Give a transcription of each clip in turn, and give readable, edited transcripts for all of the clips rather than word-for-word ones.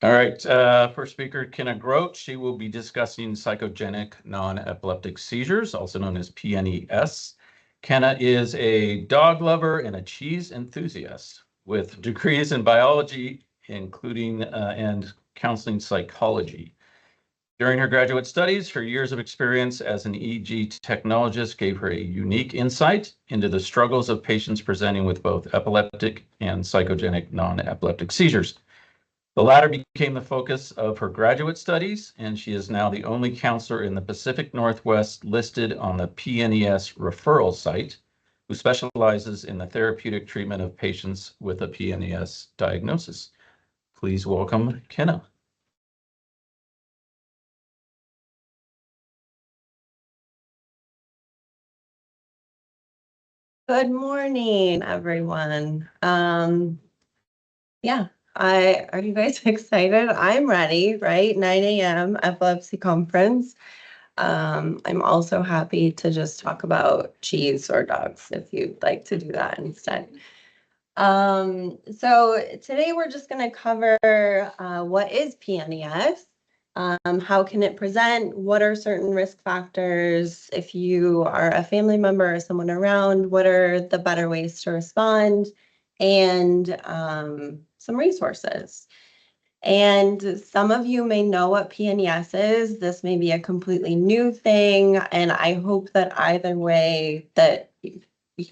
All right, first speaker, Kenna Groat. She will be discussing psychogenic non-epileptic seizures, also known as PNES. Kenna is a dog lover and a cheese enthusiast with degrees in biology, including and counseling psychology. During her graduate studies, her years of experience as an EEG technologist gave her a unique insight into the struggles of patients presenting with both epileptic and psychogenic non-epileptic seizures. The latter became the focus of her graduate studies, and she is now the only counselor in the Pacific Northwest listed on the PNES referral site who specializes in the therapeutic treatment of patients with a PNES diagnosis. Please welcome Kenna. Good morning, everyone. Yeah, are you guys excited? I'm ready, right? 9 a.m. epilepsy conference. I'm also happy to just talk about cheese or dogs if you'd like to do that instead. So today we're just going to cover what is PNES, how can it present, what are certain risk factors, if you are a family member or someone around, what are the better ways to respond, and some resources. And some of you may know what PNES is. This may be a completely new thing, and I hope that either way, that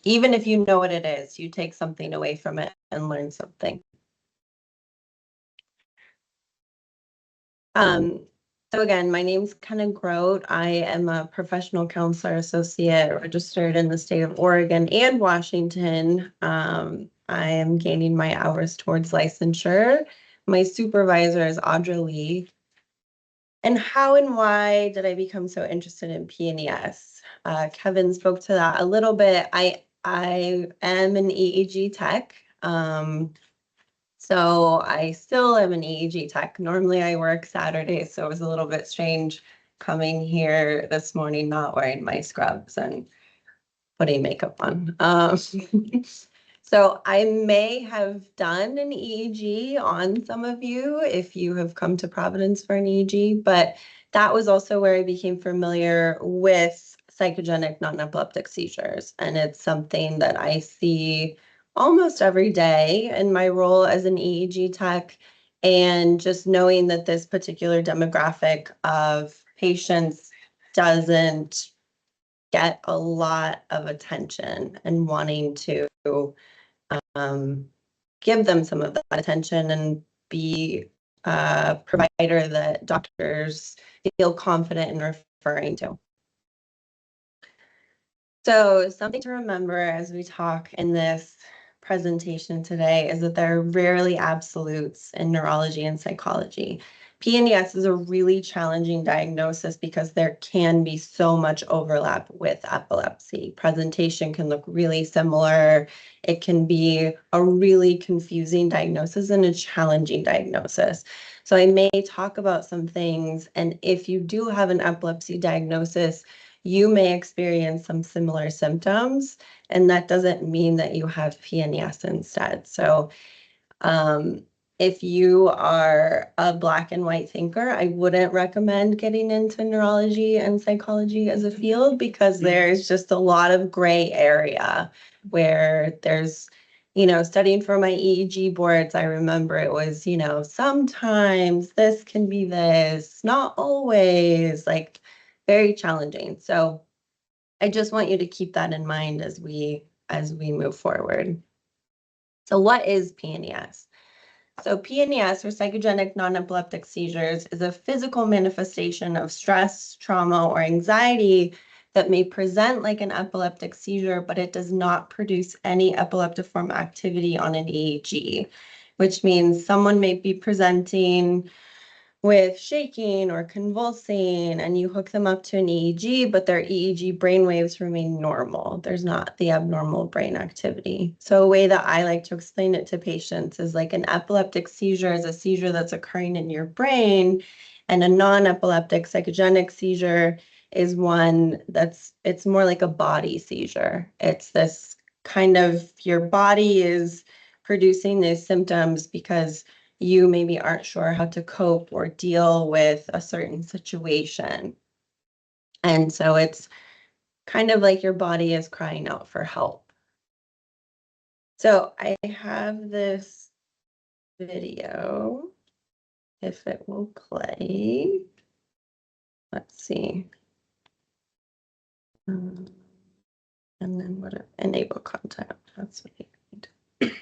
even if you know what it is, you take something away from it and learn something. So again, my name's Kenna Groat. I am a professional counselor associate registered in the state of Oregon and Washington. I am gaining my hours towards licensure. My supervisor is Audra Lee. And how and why did I become so interested in PNES? Kevin spoke to that a little bit. I am an EEG tech. So I still am an EEG tech. Normally I work Saturdays, so it was a little bit strange coming here this morning, not wearing my scrubs and putting makeup on. So I may have done an EEG on some of you if you have come to Providence for an EEG, but that was also where I became familiar with psychogenic non-epileptic seizures. And it's something that I see almost every day in my role as an EEG tech. And just knowing that this particular demographic of patients doesn't get a lot of attention and wanting to give them some of that attention and be a provider that doctors feel confident in referring to. So something to remember as we talk in this presentation today is that there are rarely absolutes in neurology and psychology. PNES is a really challenging diagnosis because there can be so much overlap with epilepsy. Presentation can look really similar. It can be a really confusing diagnosis and a challenging diagnosis. So I may talk about some things, and if you do have an epilepsy diagnosis, you may experience some similar symptoms, and that doesn't mean that you have PNES instead. So if you are a black and white thinker, I wouldn't recommend getting into neurology and psychology as a field because there's just a lot of gray area where there's, studying for my EEG boards, I remember it was, sometimes this can be this, not always, like very challenging. So I just want you to keep that in mind as we move forward. So what is PNES? So PNES, or psychogenic non-epileptic seizures, is a physical manifestation of stress, trauma, or anxiety that may present like an epileptic seizure, but it does not produce any epileptiform activity on an EEG, which means someone may be presenting with shaking or convulsing, and you hook them up to an EEG, but their EEG brainwaves remain normal. There's not the abnormal brain activity. So a way that I like to explain it to patients is like an epileptic seizure is a seizure that's occurring in your brain, and a non-epileptic psychogenic seizure is one it's more like a body seizure. It's this kind of, your body is producing these symptoms because you maybe aren't sure how to cope or deal with a certain situation. And so it's kind of like your body is crying out for help. So I have this video, if it will play. Let's see. And then what? Enable content. That's what I need.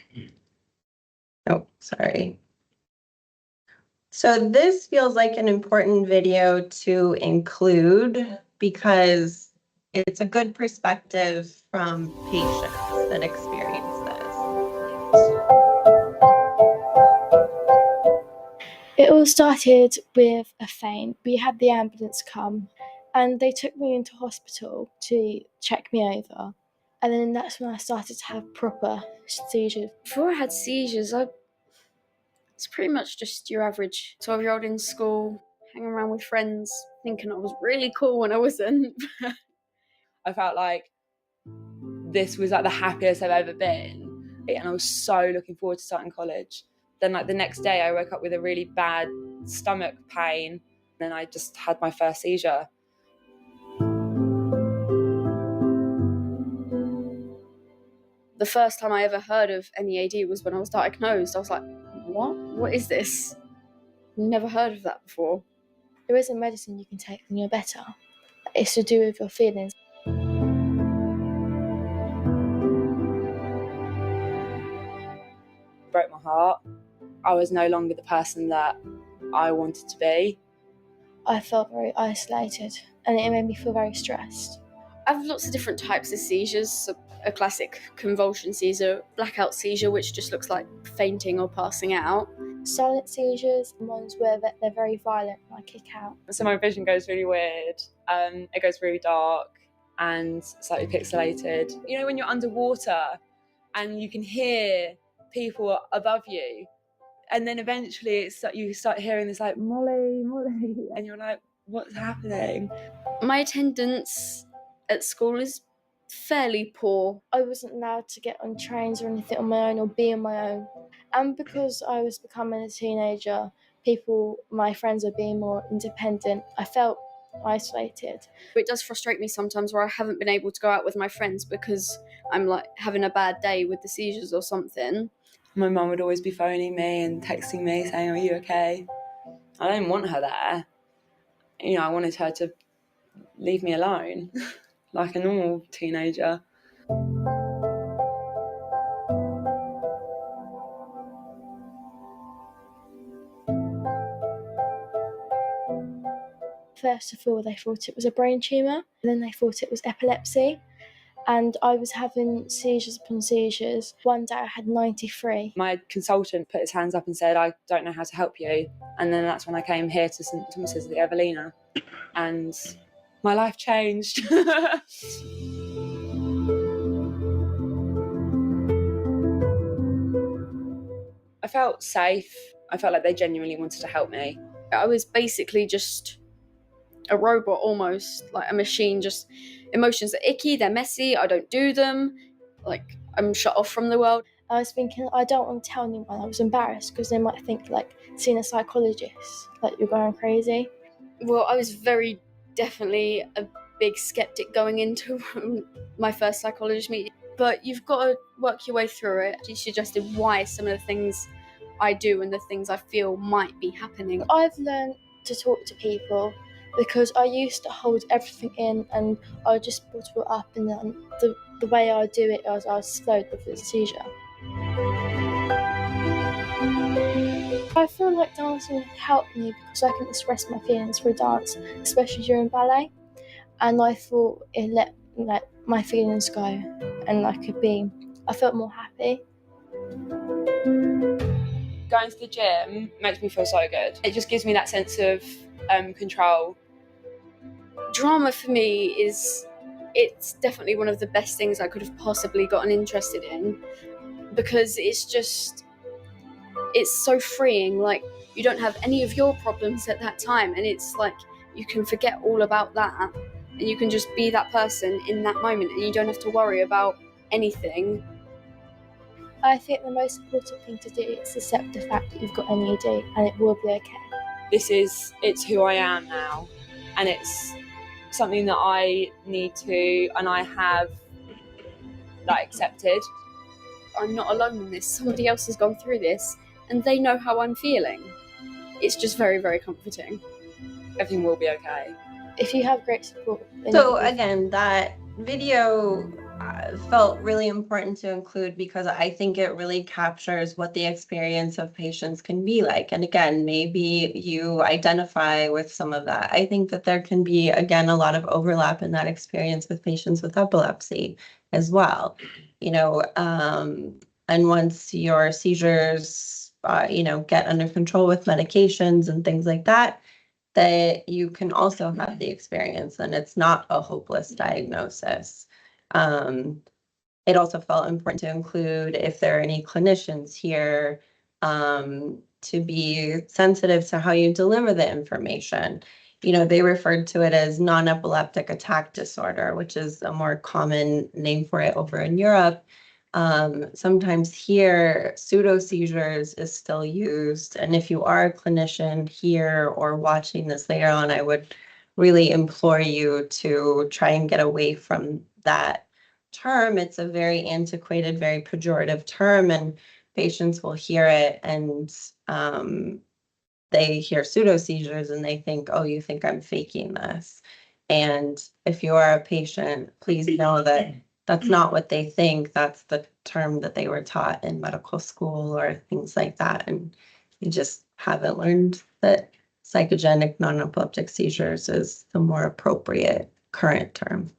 Oh, sorry. So this feels like an important video to include because it's a good perspective from patients that experience this. It all started with a faint. We had the ambulance come and they took me into hospital to check me over. And then that's when I started to have proper seizures. Before I had seizures, it's pretty much just your average 12-year-old in school, hanging around with friends, thinking I was really cool when I wasn't. I felt like this was like the happiest I've ever been. And I was so looking forward to starting college. Then like the next day I woke up with a really bad stomach pain and I just had my first seizure. The first time I ever heard of NEAD was when I was diagnosed. I was like, what? What is this? Never heard of that before. There isn't medicine you can take when you're better. It's to do with your feelings. It broke my heart. I was no longer the person that I wanted to be. I felt very isolated and it made me feel very stressed. I have lots of different types of seizures. So a classic convulsion seizure, blackout seizure, which just looks like fainting or passing out. Silent seizures, ones where they're very violent and I kick out. So my vision goes really weird. It goes really dark and slightly pixelated. You know when you're underwater and you can hear people above you, and then eventually you start hearing this like Molly, Molly, and you're like, what's happening? My attendance at school is fairly poor. I wasn't allowed to get on trains or anything on my own or be on my own. And because I was becoming a teenager, my friends were being more independent. I felt isolated. It does frustrate me sometimes where I haven't been able to go out with my friends because I'm like having a bad day with the seizures or something. My mum would always be phoning me and texting me saying, are you okay? I didn't want her there. You know, I wanted her to leave me alone like a normal teenager. First of all, they thought it was a brain tumour, and then they thought it was epilepsy. And I was having seizures upon seizures. One day I had 93. My consultant put his hands up and said, I don't know how to help you. And then that's when I came here to St Thomas's at the Evelina. And my life changed. I felt safe. I felt like they genuinely wanted to help me. I was basically just a robot almost, like a machine. Just emotions are icky, they're messy, I don't do them, like I'm shut off from the world. I was thinking, I don't want to tell anyone. I was embarrassed because they might think like seeing a psychologist, like you're going crazy. Well, I was very definitely a big skeptic going into my first psychologist meeting, but you've got to work your way through it. She suggested why some of the things I do and the things I feel might be happening. I've learned to talk to people because I used to hold everything in and I would just bottle it up, and then the way I do it was I was slowed with the seizure. I feel like dancing helped me because I can express my feelings through dance, especially during ballet, and I thought it let my feelings go and I felt more happy. Going to the gym makes me feel so good. It just gives me that sense of control. Drama for me it's definitely one of the best things I could have possibly gotten interested in, because it's so freeing. Like, you don't have any of your problems at that time, and it's like you can forget all about that and you can just be that person in that moment and you don't have to worry about anything. I think the most important thing to do is accept the fact that you've got NED and it will be okay. It's who I am now, and it's something that I need to, and I have accepted. I'm not alone in this. Somebody else has gone through this and they know how I'm feeling. It's just very, very comforting. Everything will be okay. If you have great support, then So you'll be again, that video felt really important to include because I think it really captures what the experience of patients can be like. And again, maybe you identify with some of that. I think that there can be, again, a lot of overlap in that experience with patients with epilepsy as well. And once your seizures, get under control with medications and things like that, that you can also have the experience and it's not a hopeless diagnosis. It also felt important to include if there are any clinicians here to be sensitive to how you deliver the information. They referred to it as non-epileptic attack disorder, which is a more common name for it over in Europe. Sometimes here, pseudo seizures is still used. And if you are a clinician here or watching this later on, I would really implore you to try and get away from that term. It's a very antiquated, very pejorative term, and patients will hear it and they hear pseudo seizures and they think, oh, you think I'm faking this. And if you are a patient, please know that that's not what they think. That's the term that they were taught in medical school or things like that. And you just haven't learned that psychogenic non-epileptic seizures is the more appropriate current term.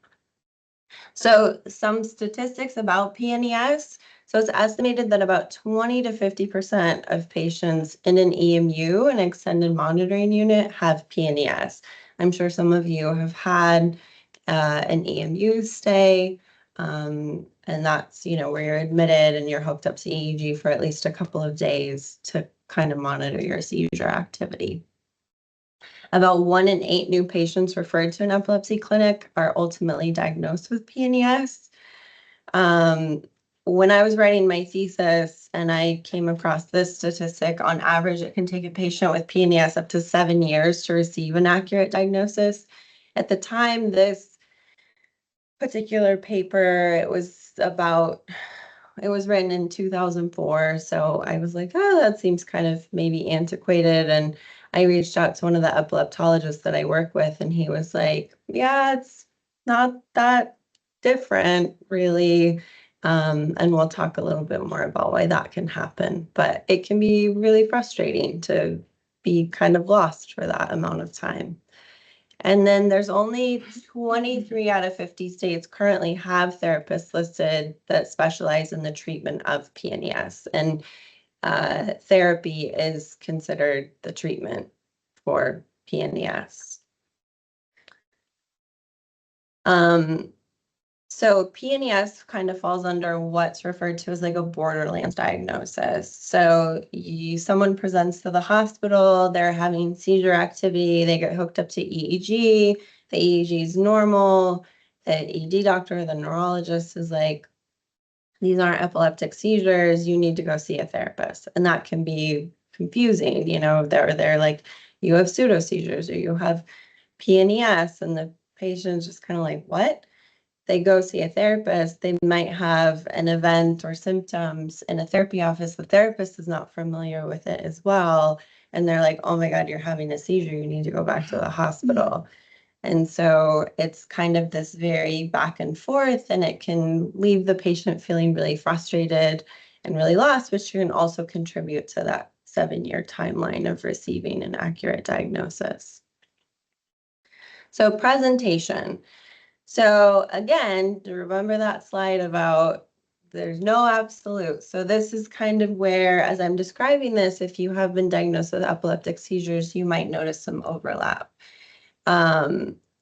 So some statistics about PNES. So it's estimated that about 20 to 50% of patients in an EMU, an extended monitoring unit, have PNES. I'm sure some of you have had an EMU stay, and that's, where you're admitted and you're hooked up to EEG for at least a couple of days to kind of monitor your seizure activity. About 1 in 8 new patients referred to an epilepsy clinic are ultimately diagnosed with PNES. When I was writing my thesis and I came across this statistic, on average, it can take a patient with PNES up to 7 years to receive an accurate diagnosis. At the time, this particular paper, it was written in 2004. So I was like, oh, that seems kind of maybe antiquated. And I reached out to one of the epileptologists that I work with, and he was like, yeah, it's not that different, really. And we'll talk a little bit more about why that can happen. But it can be really frustrating to be kind of lost for that amount of time. And then there's only 23 out of 50 states currently have therapists listed that specialize in the treatment of PNES. And therapy is considered the treatment for PNES. So PNES kind of falls under what's referred to as like a borderlands diagnosis. So someone presents to the hospital, they're having seizure activity, they get hooked up to EEG, the EEG is normal, the ED doctor, the neurologist is like, these aren't epileptic seizures, you need to go see a therapist. And that can be confusing, they're like, you have pseudo seizures or you have PNES, and the patient's just kind of like, what? They go see a therapist, they might have an event or symptoms in a therapy office. The therapist is not familiar with it as well. And they're like, oh my God, you're having a seizure. You need to go back to the hospital. And so it's kind of this very back and forth, and it can leave the patient feeling really frustrated and really lost, which can also contribute to that 7-year timeline of receiving an accurate diagnosis. So presentation. So again, remember that slide about there's no absolute. So this is kind of where, as I'm describing this, if you have been diagnosed with epileptic seizures, you might notice some overlap.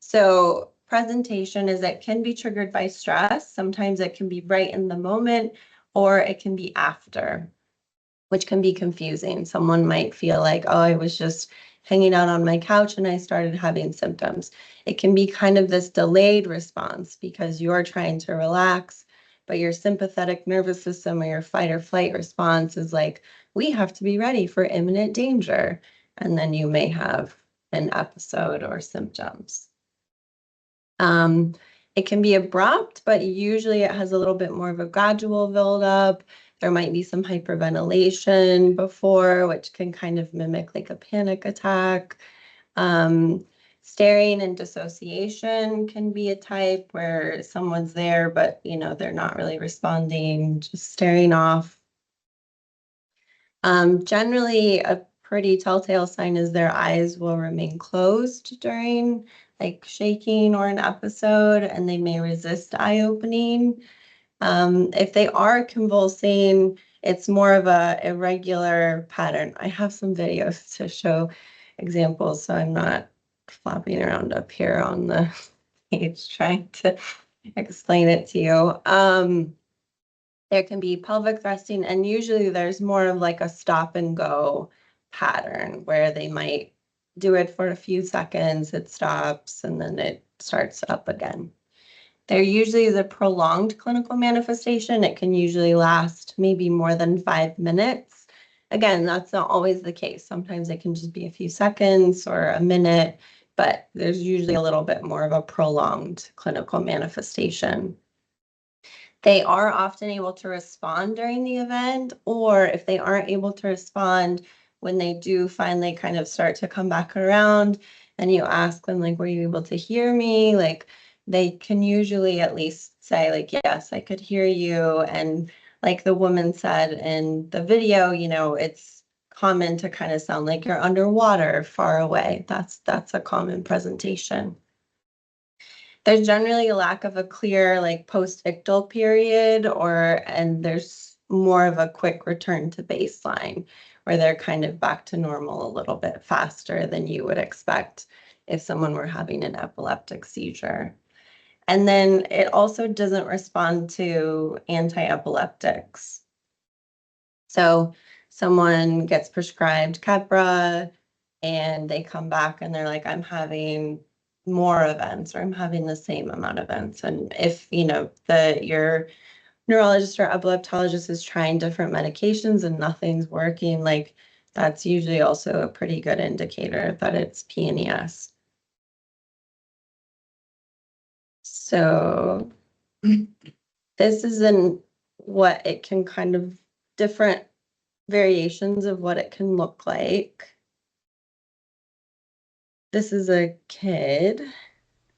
So presentation is it can be triggered by stress. Sometimes it can be right in the moment, or it can be after, which can be confusing. Someone might feel like, oh, I was just hanging out on my couch and I started having symptoms. It can be kind of this delayed response because you're trying to relax. but your sympathetic nervous system or your fight or flight response is like, we have to be ready for imminent danger. And then you may have an episode or symptoms. It can be abrupt, but usually it has a little bit more of a gradual buildup. There might be some hyperventilation before, which can kind of mimic like a panic attack. Staring and dissociation can be a type where someone's there, but they're not really responding, just staring off. Generally, a pretty telltale sign is their eyes will remain closed during like shaking or an episode, and they may resist eye opening. If they are convulsing, it's more of a irregular pattern. I have some videos to show examples, so I'm not flopping around up here on the page trying to explain it to you. There can be pelvic thrusting, and usually there's more of like a stop and go pattern where they might do it for a few seconds, it stops, and then it starts up again. There usually is a prolonged clinical manifestation. It can usually last maybe more than 5 minutes. Again, that's not always the case. Sometimes it can just be a few seconds or a minute, but there's usually a little bit more of a prolonged clinical manifestation. They are often able to respond during the event, or if they aren't able to respond, when they do finally kind of start to come back around and you ask them, like, were you able to hear me? Like, they can usually at least say, like, yes, I could hear you. And like the woman said in the video, it's common to kind of sound like you're underwater, far away. That's a common presentation. There's generally a lack of a clear like post-ictal period, and there's more of a quick return to baseline where they're kind of back to normal a little bit faster than you would expect if someone were having an epileptic seizure. And then it also doesn't respond to anti-epileptics. So someone gets prescribed Keppra and they come back and they're like, I'm having more events, or I'm having the same amount of events. And if your neurologist or epileptologist is trying different medications and nothing's working, like that's usually also a pretty good indicator that it's PNES. So this is what it can kind of different variations of what it can look like. This is a kid.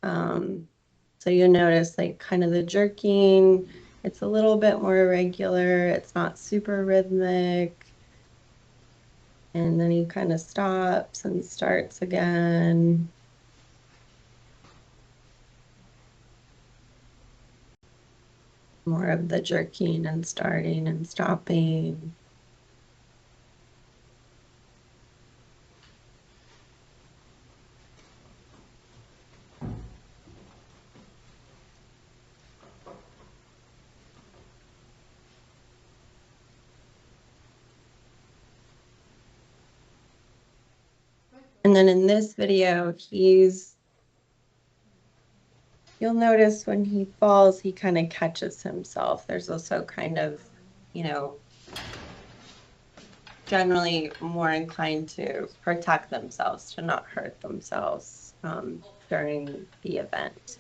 So you notice like kind of the jerking, it's a little bit more irregular. It's not super rhythmic. And then he kind of stops and starts again. More of the jerking and starting and stopping. And then in this video, you'll notice when he falls, he kind of catches himself. There's also kind of, generally more inclined to protect themselves, to not hurt themselves during the event.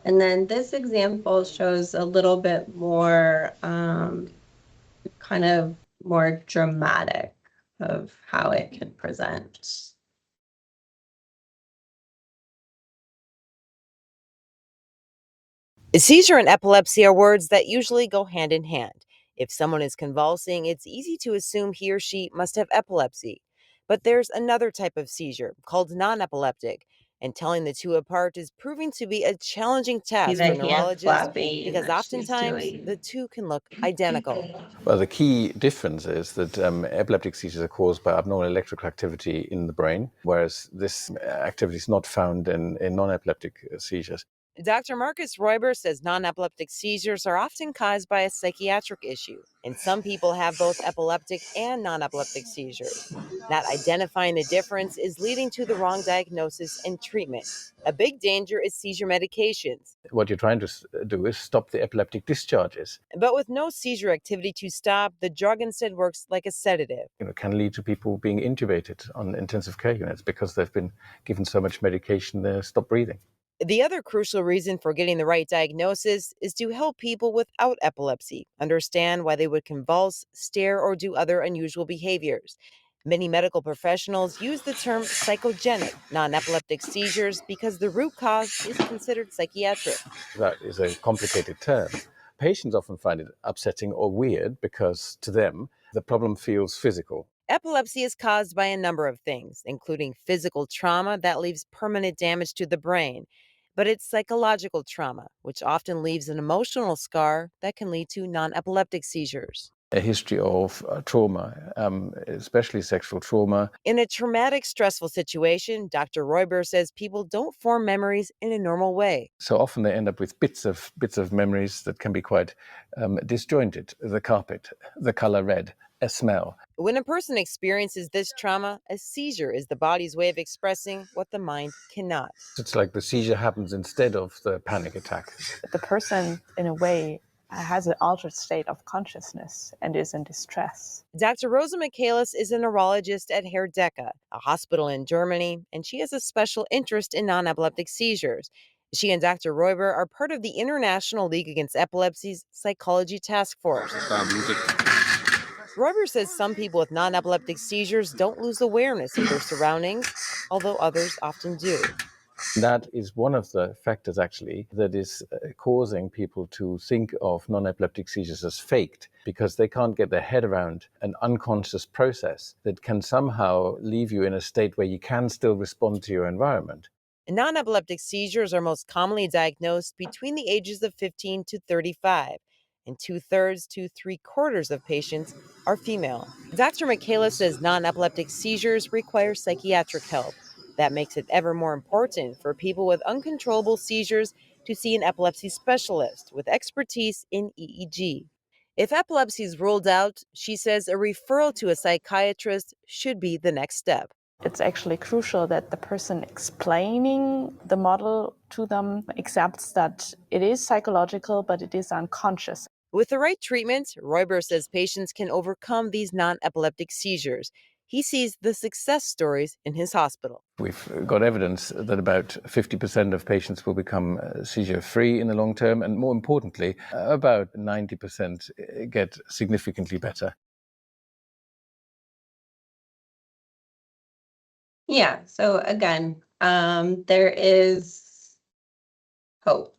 And then this example shows a little bit more kind of more dramatic of how it can present. A seizure and epilepsy are words that usually go hand in hand. If someone is convulsing, it's easy to assume he or she must have epilepsy. But there's another type of seizure called non-epileptic, and telling the two apart is proving to be a challenging task for neurologists because oftentimes the two can look identical. Well, the key difference is that epileptic seizures are caused by abnormal electrical activity in the brain, whereas this activity is not found in non-epileptic seizures. Dr. Marcus Roiber says non-epileptic seizures are often caused by a psychiatric issue, and some people have both epileptic and non-epileptic seizures. Not identifying the difference is leading to the wrong diagnosis and treatment. A big danger is seizure medications. What you're trying to do is stop the epileptic discharges. But with no seizure activity to stop, the drug instead works like a sedative. It can lead to people being intubated on intensive care units because they've been given so much medication they stop breathing. The other crucial reason for getting the right diagnosis is to help people without epilepsy understand why they would convulse, stare, or do other unusual behaviors. Many medical professionals use the term psychogenic non-epileptic seizures because the root cause is considered psychiatric. That is a complicated term. Patients often find it upsetting or weird because to them, the problem feels physical. Epilepsy is caused by a number of things, including physical trauma that leaves permanent damage to the brain. But it's psychological trauma, which often leaves an emotional scar that can lead to non-epileptic seizures. A history of trauma, especially sexual trauma. In a traumatic, stressful situation, Dr. Roiber says people don't form memories in a normal way. So often they end up with bits of memories that can be quite disjointed. The carpet, the color red, a smell. When a person experiences this trauma, a seizure is the body's way of expressing what the mind cannot. It's like the seizure happens instead of the panic attack. The person, in a way, has an altered state of consciousness and is in distress. Dr. Rosa Michaelis is a neurologist at Herdecke, a hospital in Germany, and she has a special interest in non-epileptic seizures. She and Dr. Roiber are part of the International League Against Epilepsy's Psychology Task Force. Roiber says some people with non-epileptic seizures don't lose awareness of their surroundings, although others often do. That is one of the factors, actually, that is causing people to think of non-epileptic seizures as faked, because they can't get their head around an unconscious process that can somehow leave you in a state where you can still respond to your environment. Non-epileptic seizures are most commonly diagnosed between the ages of 15 to 35, and 2/3 to 3/4 of patients are female. Dr. Michaela says non-epileptic seizures require psychiatric help. That makes it ever more important for people with uncontrollable seizures to see an epilepsy specialist with expertise in EEG. If epilepsy is ruled out, she says a referral to a psychiatrist should be the next step. It's actually crucial that the person explaining the model to them accepts that it is psychological, but it is unconscious. With the right treatment, Roiber says patients can overcome these non-epileptic seizures. He sees the success stories in his hospital. We've got evidence that about 50% of patients will become seizure-free in the long term, and more importantly, about 90% get significantly better. Yeah, so again, there is hope.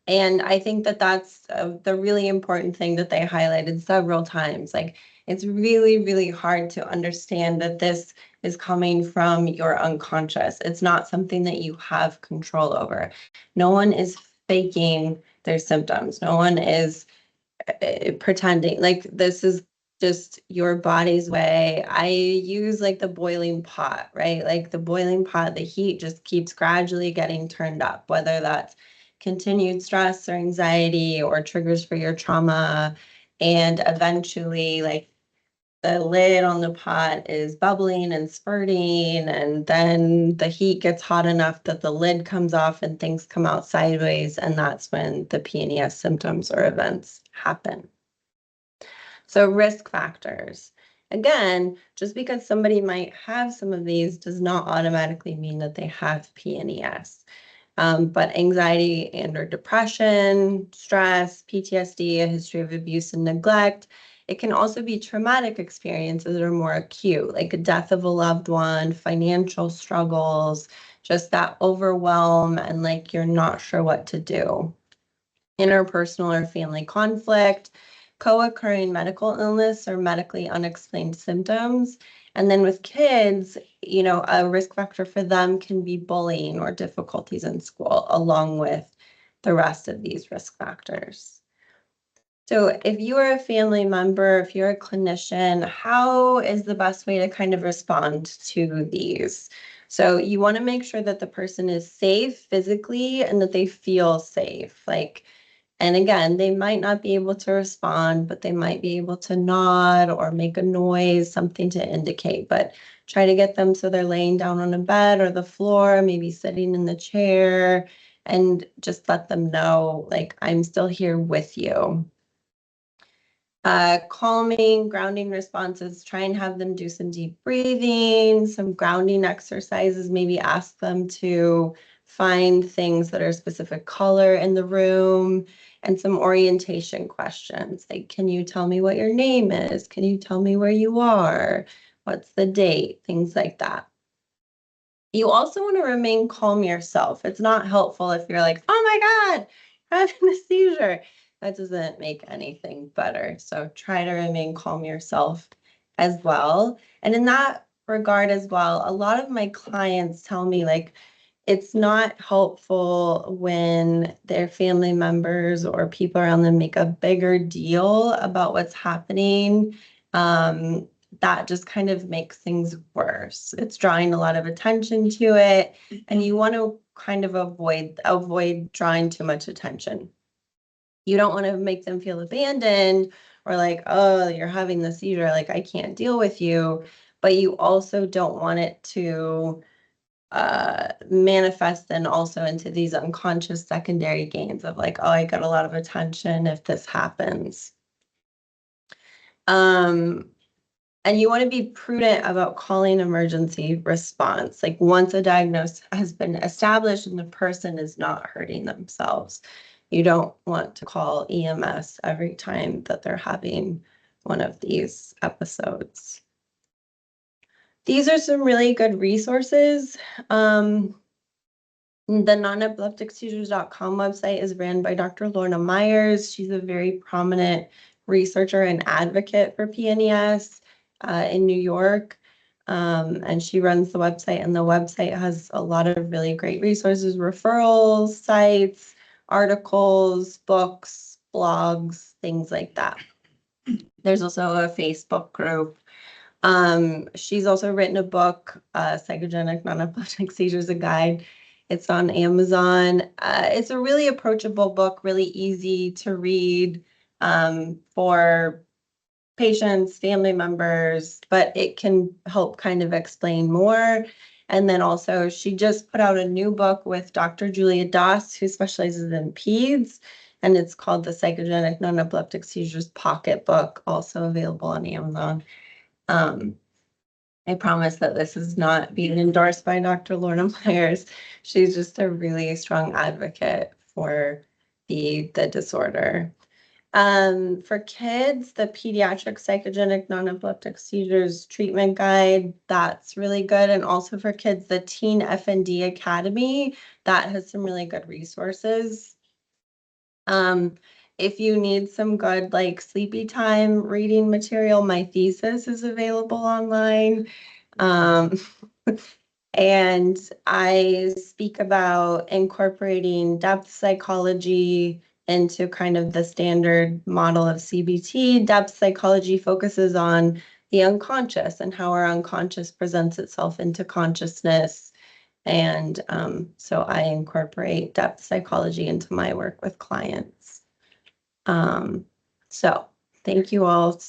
And I think that that's the really important thing that they highlighted several times. Like, it's really, really hard to understand that this is coming from your unconscious. It's not something that you have control over. No one is faking their symptoms. No one is pretending. Like, this is just your body's way. I use like the boiling pot, right? Like the boiling pot, the heat just keeps gradually getting turned up, whether that's continued stress or anxiety or triggers for your trauma. And eventually, like, the lid on the pot is bubbling and spurting, and then the heat gets hot enough that the lid comes off and things come out sideways, and that's when the PNES symptoms or events happen. So risk factors. Again, just because somebody might have some of these does not automatically mean that they have PNES. But anxiety and or depression, stress, PTSD, a history of abuse and neglect. It can also be traumatic experiences that are more acute, like a death of a loved one, financial struggles, just that overwhelm and like you're not sure what to do. Interpersonal or family conflict, co-occurring medical illness or medically unexplained symptoms. And then with kids, you know, a risk factor for them can be bullying or difficulties in school, along with the rest of these risk factors. So if you are a family member, if you're a clinician, how is the best way to kind of respond to these? So you want to make sure that the person is safe physically and that they feel safe. Like, and again, they might not be able to respond, but they might be able to nod or make a noise, something to indicate. But try to get them so they're laying down on a bed or the floor, maybe sitting in the chair, and just let them know, like, I'm still here with you. Calming, grounding responses, try and have them do some deep breathing, some grounding exercises, maybe ask them to find things that are specific color in the room, and some orientation questions. Like, can you tell me what your name is? Can you tell me where you are? What's the date? Things like that. You also want to remain calm yourself. It's not helpful if you're like, oh my God, I'm having a seizure. That doesn't make anything better. So try to remain calm yourself as well. And in that regard as well, a lot of my clients tell me, like, it's not helpful when their family members or people around them make a bigger deal about what's happening. That just kind of makes things worse. It's drawing a lot of attention to it, and you want to kind of avoid drawing too much attention. You don't want to make them feel abandoned or like, oh, you're having the seizure, like I can't deal with you. But you also don't want it to manifest then also into these unconscious secondary gains of like, oh, I got a lot of attention if this happens. And you want to be prudent about calling emergency response. Like, once a diagnosis has been established and the person is not hurting themselves, you don't want to call EMS every time that they're having one of these episodes. These are some really good resources. The non-epilepticseizures.com website is ran by Dr. Lorna Myers. She's a very prominent researcher and advocate for PNES in New York. And she runs the website, and the website has a lot of really great resources, referrals, sites, articles, books, blogs, things like that. There's also a Facebook group. She's also written a book, Psychogenic Non-Epileptic Seizures, a Guide. It's on Amazon. It's a really approachable book, really easy to read for patients, family members, but it can help kind of explain more. And then also, she just put out a new book with Dr. Julia Doss, who specializes in peds, and it's called the Psychogenic Non-Epileptic Seizures Pocket Book, also available on Amazon. I promise that this is not being endorsed by Dr. Lorna Myers. She's just a really strong advocate for the disorder. For kids, the Pediatric Psychogenic Non-Epileptic Seizures Treatment Guide, that's really good. And also for kids, the Teen FND Academy, that has some really good resources. If you need some good, like, sleepy time reading material, my thesis is available online. And I speak about incorporating depth psychology into kind of the standard model of CBT. Depth psychology focuses on the unconscious and how our unconscious presents itself into consciousness. And so I incorporate depth psychology into my work with clients. So thank you all